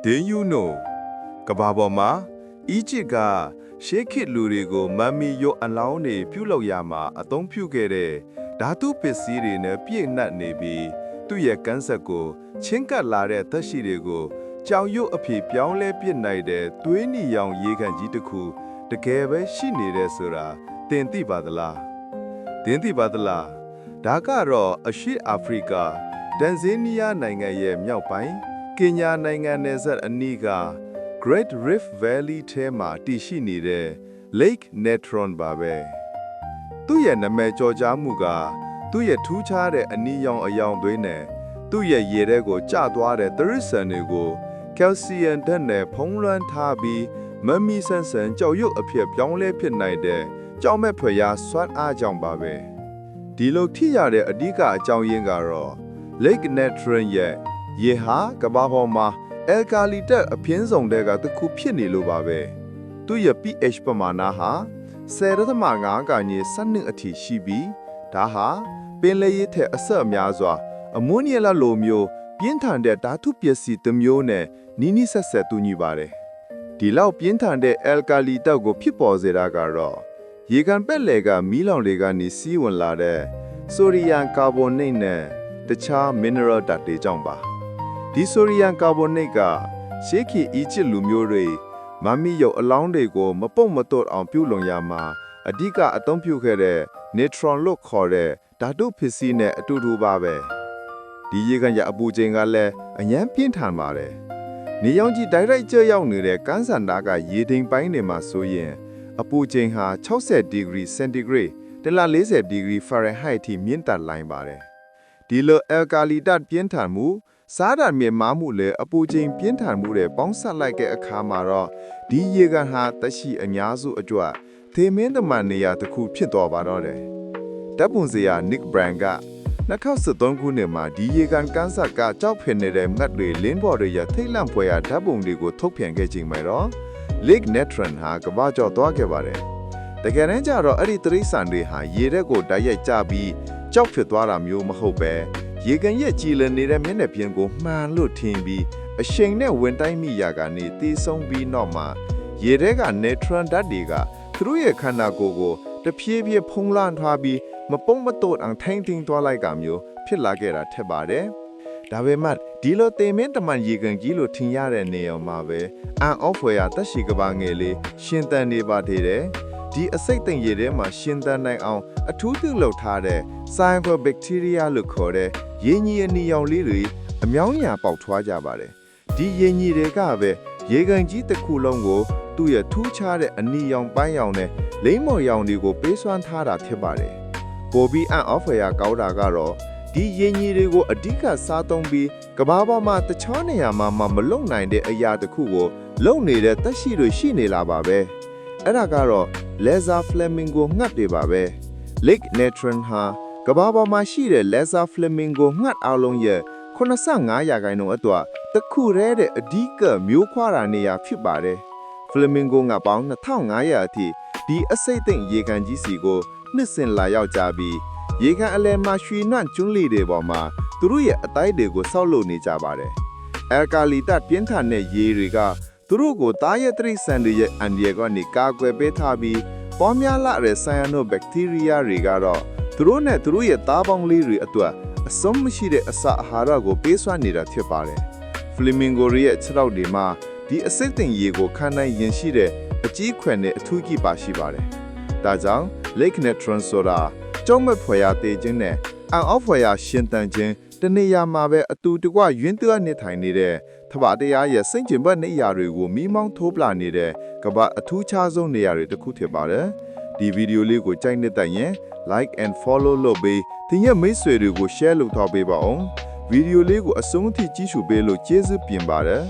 Did you know? Kababoma, Ichiga, shake it lurigo, mammy yo alone, pulo yama, a don't pugere, datu pesiri ne pie nat nebi, သူ့ရဲ့ကန်းဆက်ကိုချင်းကပ်လာတဲ့သက်ရှိတွေကိုကြောင်ရုပ်အဖြစ်ပြောင်းလဲပြစ်နိုင်တဲ့သွေးနီရောင်ရေကန်ကြီးတစ်ခုတကယ်ပဲရှိနေတဲ့ဆိုတာသင်သိပါသလားဒါကတော့အရှေ့အာဖရိကတန်ဇေးနီးယားနိုင်ငံရဲ့မြောက်ပိုင်းကင်ညာနိုင်ငံနယ်စပ်အနီးက Great Rift Valley ထဲမှာတည်ရှိနေတဲ့ Lake Natron ပါပဲသူ့ရဲ့နာမည်ကျော်ကြားမှုကသူ့ရဲ့ထူးခြားတဲ့အနီရောင်အယောင်သွေးနဲ့သူ့ရဲ့ရေထဲကိုကျသွားတဲ့သရစ်ဆန်တွေကိုကယ်လ်ဆီယမ်ဓာတ်နဲ့ဖုံးလွှမ်းထားပြီးမမီဆန်ဆန်ကြောက်ရွံ့အဖြစ်ပြောင်းလဲဖြစ်နိုင်တဲ့ကြောက်မဲ့ဖွယ်ရာစွမ်းအားကြောင့်ပါပဲဒီလိုထိရတဲ့အဓိကအကြောင်းရင်းကတော့ Lake Natron ရဲ့ရေဟာကမ္ဘာပေါ်မှာအယ်ကာလီတက်အပြင်းဆုံးတဲ့ကတစ်ခုဖြစ်နေလို့ပါပဲသူ့ရဲ့ pH ပမာဏဟာ10.5 ကနေ12အထိရှိပြီးဒါဟာပင်လယ်ရေထက်အဆက်အများစွာအမွန်နီယလာလိုမျိုးပြင်းထန်တဲ့ဓာတုပစ္စည်းတစ်မျိုးနဲ့နီးနီးဆက်ဆက်တူညီပါတယ်ဒီလောက်ပြင်းထန်တဲ့အယ်ကာလီတက်ကိုဖြစ်ပေါ်စေတာကတော့ရေကန်ပက်လေကမီးလောင်တွေကနေစီးဝင်လာတဲ့ဆိုဒီယမ်ကာဗွန်နိတ်နဲ့တခြားမင်းနရယ်ဓာတ်တွေကြောင့်ပါဒီဆိုဒီယမ်ကာဗွန်နိတ်ကရှေးခေတ်အီဂျစ်လူမျိုးတွေမမီရုပ်အလောင်းတွေကိုမပုတ်မတွတ်အောင်ပြုလုပ်ရမှာအဓိကအသုံးပြုခဲ့တဲ့ neutron လို့ခေါ်တဲ့ဓာတုပစ္စည်းနဲ့အတူတူပါပဲဒီရေကန်ရအပူချိန်ကလည်းအញ្ញမ်းပြင်းထန်ပါတယ်နေရောင်ခြည်တိုက်ရိုက်ကျရောက်နေတဲ့ကန်းစန္ဒာကရေတိမ်ပိုင်းတွေမှာဆိုရင်အပူချိန်ဟာ60 degree centigrade 140 degree Fahrenheit ထိမြင့်တက်လာပါတယ်ဒီလိုအယ်ကာလီတက်ပြင်းထန်မှုစားဓာတ်မြင့်မားမှုလည်းအပူချိန်ပြင်းထန်မှုတွေပေါင်းစပ်လိုက်တဲ့အခါမှာတော့ဒီရေကန်ဟာသက်ရှိအများစုအတွက်သေမင်းသမန်နေရာတစ်ခုဖြစ်သွားပါတော့တယ်တပ်ပုံစရာ Nick Brand က2013ခုနှစ်မှာဒီရေကန်ကန်းဆက်ကကြောက်ဖင်နေတဲ့ငတ်တွေလင်းပေါ်တွေရထိတ်လန့်ဖွယ်ရာဓာတ်ပုံတွေကိုထုတ်ပြန်ခဲ့ချိန်မှာတော့ Lake Natron ဟာကမ္ဘာကျော်သွားခဲ့ပါတယ်တကယ်တမ်းကျတော့အဲ့ဒီတရိษံတွေဟာရေထဲကိုတိုက်ရိုက်ကျပြီးကြောက်ဖြစ်သွားတာမျိုးမဟုတ်ပဲရေကန်ရဲ့ကြည်လင်နေတဲ့မျက်နှာပြင်ကိုမှန်လို့ထင်ပြီးအရှိန်နဲ့ဝင်တိုင်းမိရာကနေတီးဆုံးပြီးနောက်မှာရေထဲက Natron ဓာတ်တွေကသူတို့ရဲ့ခန္ဓာကိုယ်ကိုတဖြည်းဖြည်းဖုံးလွှမ်းထားပြီးမပုံမတော့အောင်ထိမ့်သိမ်းသွားလိုက်ကမျိုးဖြစ်လာခဲ့တာထက်ပါတယ်ဒါပေမဲ့ဒီလိုတေမင်းတမန်ရေကန်ကြီးလို့ထင်ရတဲ့နေရာမှာပဲအန်အော့ဖွယ်ရတက်ရှိကဘာငယ်လေးရှင်တန်နေပါသေးတယ်ဒီအစိတ်သိမ်ရေထဲမှာရှင်တန်နိုင်အောင်အထူးပြုလုပ်ထားတဲ့ cyanobacteria လို့ခေါ်တဲ့ရေညီအနီရောင်လေးတွေအမြောင်းညာပေါက်ထွားကြပါတယ်ဒီရေညီတွေကပဲရေကန်ကြီးတစ်ခုလုံးကိုသူ့ရဲ့ထူးခြားတဲ့အနီရောင်ပန်းရောင်နဲ့လိမ့်မော်ရောင်တွေကိုပေးစွမ်းထားတာဖြစ်ပါတယ်ပိုပြီးအန်အော့ဖွယ်ရကောင်းတာကတော့ဒီရေညီတွေကိုအဓိကစားသုံးပြီးကဘာပေါ်မှာတခြားနေရာမှာမလုံနိုင်တဲ့အရာတစ်ခုကိုလုံနေတဲ့သက်ရှိတွေရှိနေလာပါပဲအဲ့ဒါကတော့ laser flamingo ငှက်တွေပါပဲ Lake Natron ဟာကဘာပေါ်မှာရှိတဲ့ laser flamingo ငှက်အလုံးရဲ့85%အတွက်တစ်ခုတည်းတဲ့အဓိကမျိုးခွာတာနေရာဖြစ်ပါတယ် flamingo ငှက်ပေါင်း2500အထိဒီအစိတ်သိမ့်ရေကန်ကြီးစီကိုနှစ်စင်လာရောက်ကြပြီးရေကန်အလဲမှာရွှေနှံ့ကျွန်းလီတွေပေါ်မှာသူတို့ရဲ့အတိုင်းတွေကိုဆောက်လုပ်နေကြပါတယ်အယ်ကာလီတက်ပြင်းထန်တဲ့ရေတွေကသူတို့ကိုသားရဲတရိษံတွေရဲ့အန်ဒီယာကနေကာကွယ်ပေးထားပြီးပေါများလာတဲ့ဆိုင်ယနိုဘက်တီးရီးယားတွေကတော့သူတို့နဲ့သူတို့ရဲ့သားပေါင်းလေးတွေအတွက်အဆုံးမရှိတဲ့အစာအာဟာရကိုပေးစွမ်းနေတာဖြစ်ပါတယ်ဖလီမင်ဂိုရဲ့ခြေထောက်တွေမှာဒီအစိတ်သိမ်ရေကိုခံနိုင်ရင်ရှိတဲ့အကြီးခွင်နဲ့အထူးကြီးပါရှိပါတယ်ဒါကြောင့် Lake Natron ဆိုတာကျောင်းမဲ့ဖွယ်ရာတေခြင်းနဲ့အန်အော့ဖွယ်ရာရှင်တန်ခြင်းတနေရာမှာပဲအတူတကွယွင်းသွနေထိုင်နေတဲ့သဘာတရားရဲ့စိတ်ကျင်ဘက်နေရာတွေကိုမိမောင်းထိုးပလာနေတဲ့ကမ္ဘာအထူးခြားဆုံးနေရာတွေတစ်ခုဖြစ်ပါတယ်ဒီဗီဒီယိုလေးကိုကြိုက်နေတဲ့ရင် like and follow လုပ်ပြီးတင်ရဲ့မိတ်ဆွေတွေကို share လုပ်ထားပေးပါအောင်ဗီဒီယိုလေးကိုအဆုံးအထိကြည့်ရှုပေးလို့ကျေးဇူးတင်ပါတယ်